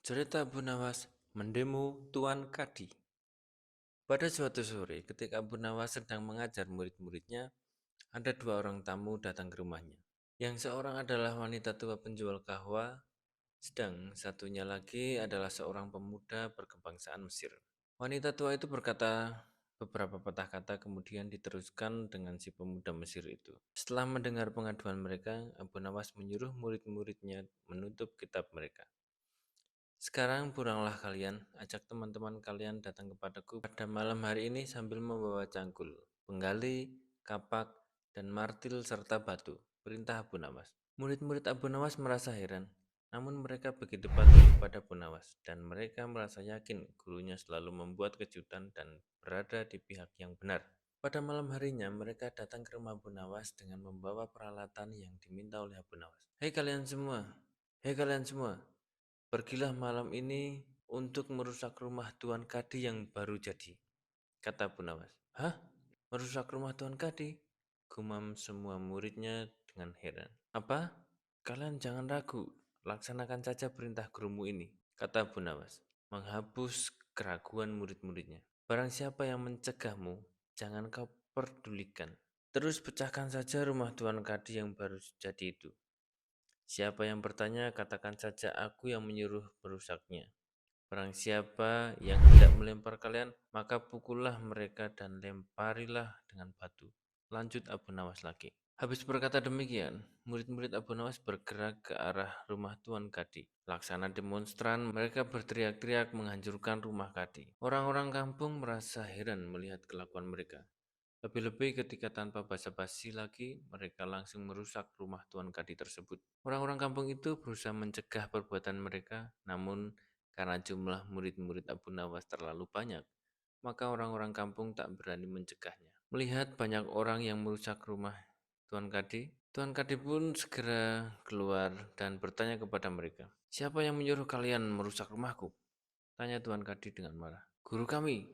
Cerita Abu Nawas mendemo Tuan Kadi. Pada suatu sore, ketika Abu Nawas sedang mengajar murid-muridnya, ada dua orang tamu datang ke rumahnya. Yang seorang adalah wanita tua penjual kahwa, sedang satunya lagi adalah seorang pemuda berkebangsaan Mesir. Wanita tua itu berkata beberapa patah kata kemudian diteruskan dengan si pemuda Mesir itu. Setelah mendengar pengaduan mereka, Abu Nawas menyuruh murid-muridnya menutup kitab mereka. Sekarang pulanglah kalian, ajak teman-teman kalian datang kepadaku pada malam hari ini sambil membawa cangkul, penggali, kapak, dan martil serta batu. Perintah Abu Nawas. Murid-murid Abu Nawas merasa heran, namun mereka begitu patuh kepada Abu Nawas, dan mereka merasa yakin gurunya selalu membuat kejutan dan berada di pihak yang benar. Pada malam harinya, mereka datang ke rumah Abu Nawas dengan membawa peralatan yang diminta oleh Abu Nawas. Hei kalian semua, hei kalian semua, pergilah malam ini untuk merusak rumah Tuan Kadi yang baru jadi, kata Bu Nawas. Hah? Merusak rumah Tuan Kadi? Gumam semua muridnya dengan heran. Apa? Kalian jangan ragu, laksanakan saja perintah gurumu ini, kata Bu Nawas, menghapus keraguan murid-muridnya. Barang siapa yang mencegahmu, jangan kau perdulikan. Terus pecahkan saja rumah Tuan Kadi yang baru jadi itu. Siapa yang bertanya, katakan saja aku yang menyuruh merusaknya. Barang siapa yang hendak melempar kalian, maka pukullah mereka dan lemparilah dengan batu. Lanjut Abu Nawas lagi. Habis berkata demikian, murid-murid Abu Nawas bergerak ke arah rumah Tuan Kadi. Laksana demonstran, mereka berteriak-teriak menghancurkan rumah Kadi. Orang-orang kampung merasa heran melihat kelakuan mereka. Lebih-lebih ketika tanpa basa-basi lagi, mereka langsung merusak rumah Tuan Kadi tersebut. Orang-orang kampung itu berusaha mencegah perbuatan mereka, namun karena jumlah murid-murid Abu Nawas terlalu banyak, maka orang-orang kampung tak berani mencegahnya. Melihat banyak orang yang merusak rumah Tuan Kadi pun segera keluar dan bertanya kepada mereka, "Siapa yang menyuruh kalian merusak rumahku?" Tanya Tuan Kadi dengan marah. "Guru kami,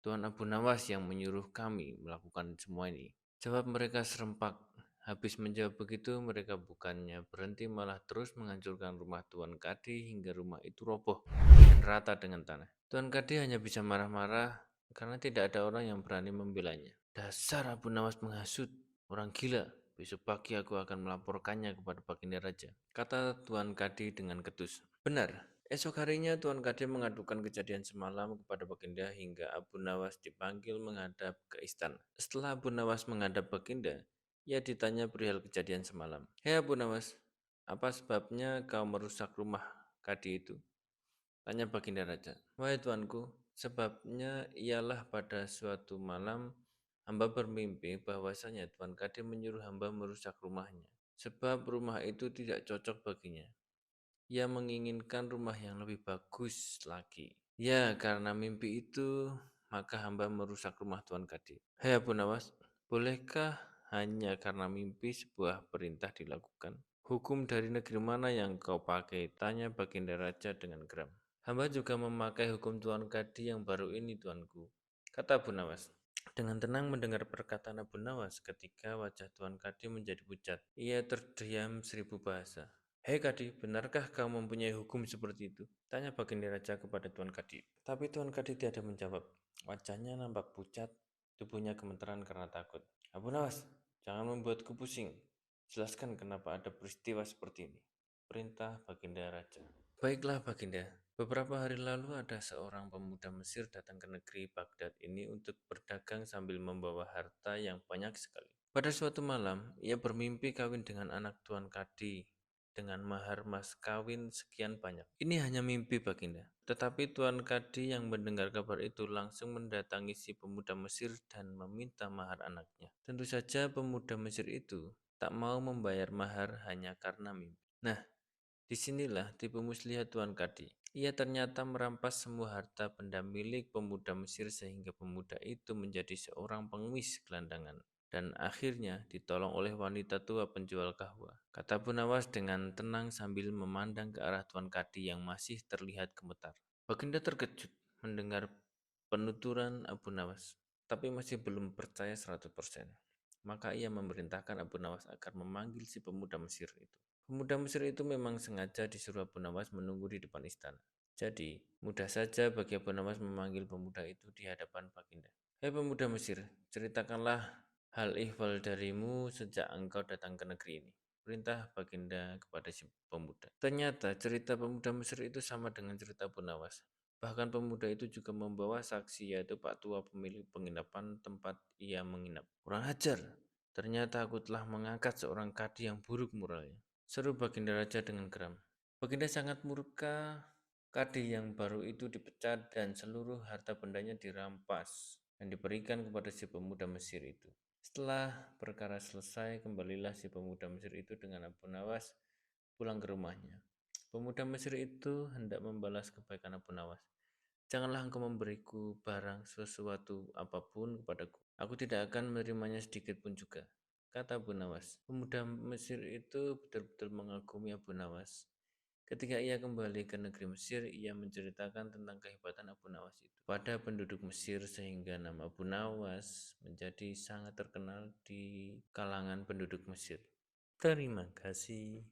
Tuan Abu Nawas yang menyuruh kami melakukan semua ini," jawab mereka serempak. Habis menjawab begitu, mereka bukannya berhenti malah terus menghancurkan rumah Tuan Kadi hingga rumah itu roboh dan rata dengan tanah. Tuan Kadi hanya bisa marah-marah karena tidak ada orang yang berani membelanya. Dasar Abu Nawas menghasut, orang gila. Besok pagi aku akan melaporkannya kepada Baginda Raja, kata Tuan Kadi dengan ketus. Benar, esok harinya Tuan Kadi mengadukan kejadian semalam kepada Baginda hingga Abu Nawas dipanggil menghadap ke istana. Setelah Abu Nawas menghadap Baginda, ia ditanya perihal kejadian semalam. Hei Abu Nawas, apa sebabnya kau merusak rumah Kadi itu? Tanya Baginda Raja. Wahai tuanku, sebabnya ialah pada suatu malam hamba bermimpi bahwasanya Tuan Kadi menyuruh hamba merusak rumahnya. Sebab rumah itu tidak cocok baginya. Ia menginginkan rumah yang lebih bagus lagi. Ya, karena mimpi itu, maka hamba merusak rumah Tuan Kadi. Hei Abu Nawas, bolehkah hanya karena mimpi sebuah perintah dilakukan? Hukum dari negeri mana yang kau pakai? Tanya Baginda Raja dengan geram. Hamba juga memakai hukum Tuan Kadi yang baru ini, tuanku, kata Abu Nawas. Dengan tenang mendengar perkataan Abu Nawas, ketika wajah Tuan Kadi menjadi pucat. Ia terdiam 1000 bahasa. Hei Kadi, benarkah kau mempunyai hukum seperti itu? Tanya Baginda Raja kepada Tuan Kadi. Tapi Tuan Kadi tidak menjawab. Wajahnya nampak pucat, tubuhnya gemeteran karena takut. Abu Nawas, jangan membuatku pusing. Jelaskan kenapa ada peristiwa seperti ini. Perintah Baginda Raja. Baiklah Baginda, beberapa hari lalu ada seorang pemuda Mesir datang ke negeri Baghdad ini untuk berdagang sambil membawa harta yang banyak sekali. Pada suatu malam, ia bermimpi kawin dengan anak Tuan Kadi dengan mahar mas kawin sekian banyak. Ini hanya mimpi Baginda. Tetapi Tuan Kadi yang mendengar kabar itu langsung mendatangi si pemuda Mesir dan meminta mahar anaknya. Tentu saja pemuda Mesir itu tak mau membayar mahar hanya karena mimpi. Nah, disinilah tipu muslihat Tuan Kadi. Ia ternyata merampas semua harta benda milik pemuda Mesir sehingga pemuda itu menjadi seorang pengemis gelandangan dan akhirnya ditolong oleh wanita tua penjual kahwa, kata Bu Nawas dengan tenang sambil memandang ke arah Tuan Kadi yang masih terlihat gemetar. Baginda terkejut mendengar penuturan Abu Nawas, tapi masih belum percaya 100%. Maka ia memerintahkan Abu Nawas agar memanggil si pemuda Mesir itu. Pemuda Mesir itu memang sengaja disuruh Abu Nawas menunggu di depan istana. Jadi, mudah saja bagi Abu Nawas memanggil pemuda itu di hadapan Baginda. Hei pemuda Mesir, ceritakanlah hal ihwal darimu sejak engkau datang ke negeri ini. Perintah Baginda kepada si pemuda. Ternyata cerita pemuda Mesir itu sama dengan cerita Abu Nawas. Bahkan pemuda itu juga membawa saksi, yaitu Pak Tua pemilik penginapan tempat ia menginap. Kurang ajar, ternyata aku telah mengangkat seorang kadi yang buruk moralnya. Seru Baginda Raja dengan geram. Baginda sangat murka. Kadi yang baru itu dipecat dan seluruh harta bendanya dirampas dan diberikan kepada si pemuda Mesir itu. Setelah perkara selesai, kembalilah si pemuda Mesir itu dengan Abu Nawas pulang ke rumahnya. Pemuda Mesir itu hendak membalas kebaikan Abu Nawas. Janganlah engkau memberiku barang sesuatu apapun kepadaku. Aku tidak akan menerimanya sedikit pun juga, kata Abu Nawas. Pemuda Mesir itu betul-betul mengagumi Abu Nawas. Ketika ia kembali ke negeri Mesir, ia menceritakan tentang kehebatan Abu Nawas itu pada penduduk Mesir sehingga nama Abu Nawas menjadi sangat terkenal di kalangan penduduk Mesir. Terima kasih.